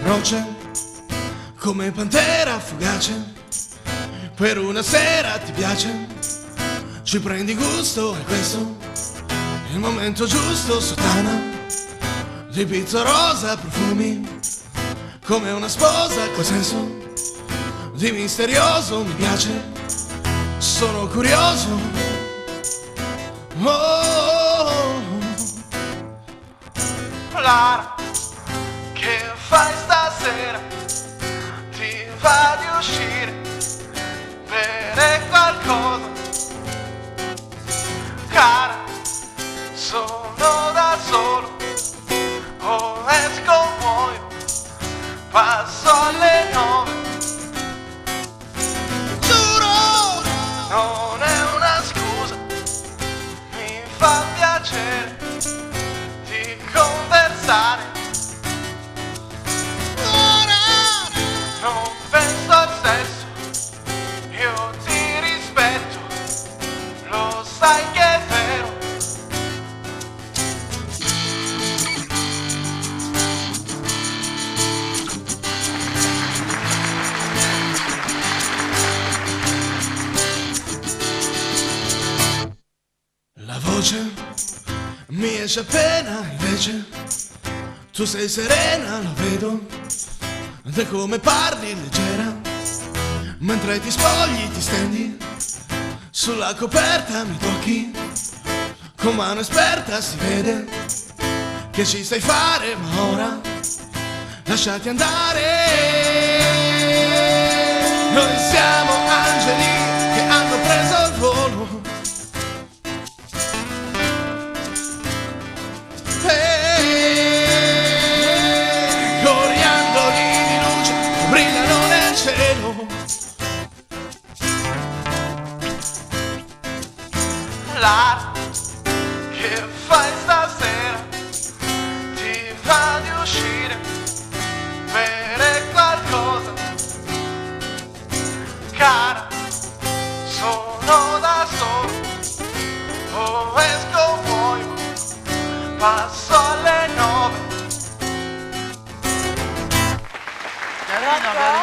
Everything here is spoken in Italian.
croce, come pantera fugace. Per una sera ti piace, ci prendi gusto e questo è il momento giusto. Sottana di pizzo rosa, profumi come una sposa, quel senso di misterioso mi piace, sono curioso. Oh, Lara, che fai stasera? Ti va di uscire, bere qualcosa? Cara, sono da solo, o esco o muoio, passo alle 9. giuro, Non è una scusa, mi fa piacere di conversare. ora, Non penso al sesso, io ti rispetto, lo sai che è vero. la voce mi esce appena, invece tu sei serena, lo vedo, da come parli leggera, mentre ti spogli, ti stendi sulla coperta, mi tocchi con mano esperta, si vede che ci sai fare, ma ora lasciati andare. Noi siamo angeli che hanno preso il volo, coriandoli di luce che brillano nel cielo. Lara, che fai stasera? Ti va di uscire, bere qualcosa? Cara, sono da solo, o esco o muoio, passo alle 9. Carino,